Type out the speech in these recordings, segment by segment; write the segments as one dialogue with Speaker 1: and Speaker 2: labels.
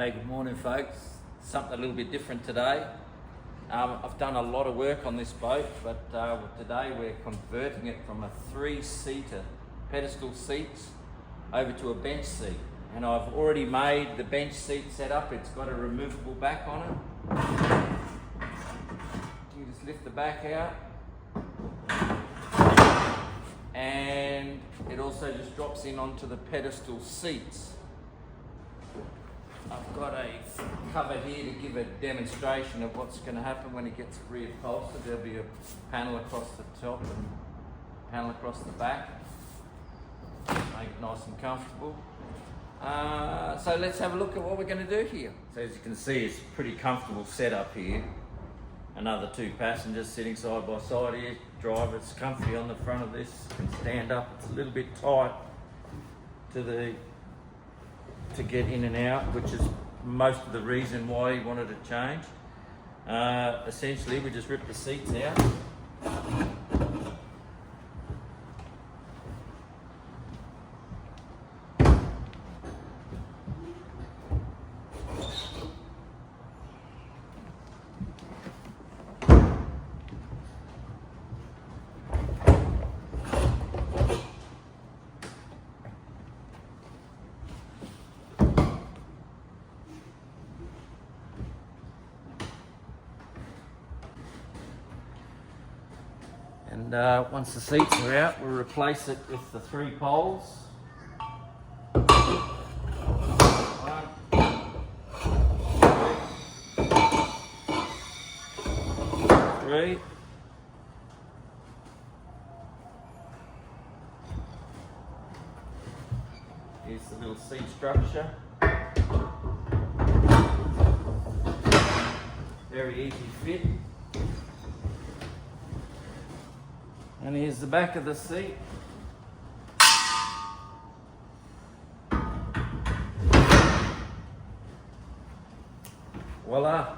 Speaker 1: Hey, good morning folks. Something a little bit different today. I've done a lot of work on this boat, but today we're converting it from a 3-seater pedestal seats over to a bench seat. And I've already made the bench seat set up. It's got a removable back on it. You just lift the back out. And it also just drops in onto the pedestal seats. I've got a cover here to give a demonstration of what's going to happen when it gets reupholstered. There'll be a panel across the top and a panel across the back. Make it nice and comfortable. So let's have a look at what we're going to do here. So as you can see, it's a pretty comfortable setup here. Another 2 passengers sitting side by side here. Driver's comfy on the front of this, can stand up. It's a little bit tight to get in and out, which is most of the reason why he wanted to change. Essentially, we just rip the seats out. And once the seats are out, we'll replace it with the 3 poles. 1, 2, 3. Here's the little seat structure. Very easy fit. And here's the back of the seat. Voila!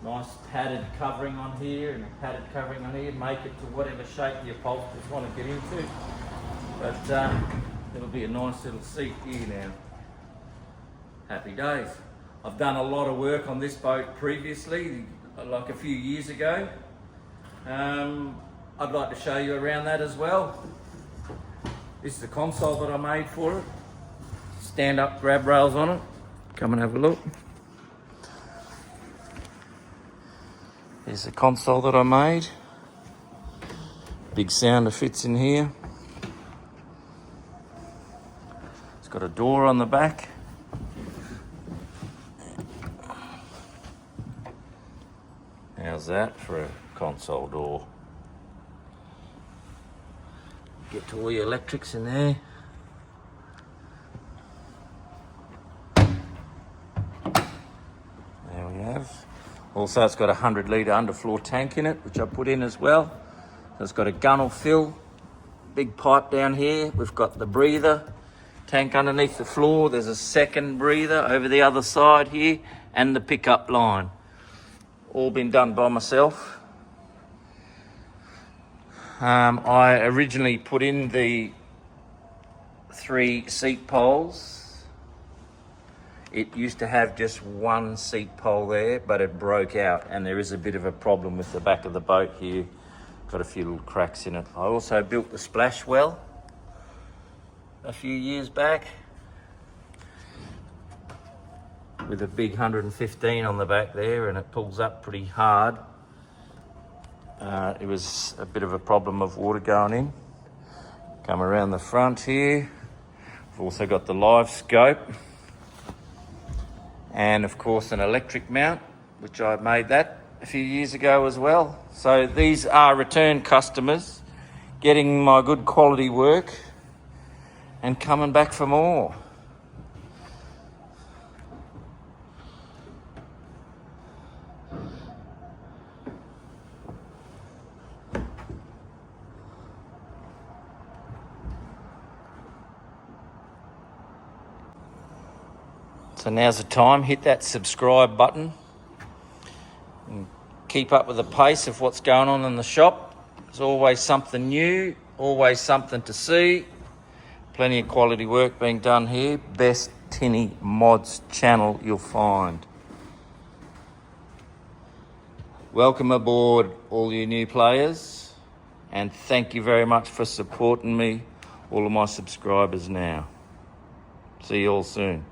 Speaker 1: Nice padded covering on here and a padded covering on here. Make it to whatever shape the upholsterers want to get into. But it'll be a nice little seat here now. Happy days. I've done a lot of work on this boat previously, like a few years ago. I'd like to show you around that as well. This is the console that I made for it. Stand up grab rails on it. Come and have a look. There's the console that I made. Big sounder fits in here. It's got a door on the back. How's that for a console door? Get to all your electrics in there. There we have. Also, it's got a 100-litre underfloor tank in it, which I put in as well. So it's got a gunnel fill, big pipe down here. We've got the breather tank underneath the floor. There's a second breather over the other side here, and the pickup line. All been done by myself. I originally put in the 3 seat poles. It used to have just 1 seat pole there, but it broke out, and there is a bit of a problem with the back of the boat here. Got a few little cracks in it. I also built the splash well a few years back with a big 115 on the back there, and it pulls up pretty hard. It was a bit of a problem of water going in. Come around the front here. We've also got the live scope. And of course an electric mount, which I made that a few years ago as well. So these are return customers getting my good quality work and coming back for more. So now's the time, hit that subscribe button and keep up with the pace of what's going on in the shop. There's always something new, always something to see. Plenty of quality work being done here. Best Tinny Mods channel you'll find. Welcome aboard, all you new players, and thank you very much for supporting me, all of my subscribers now. See you all soon.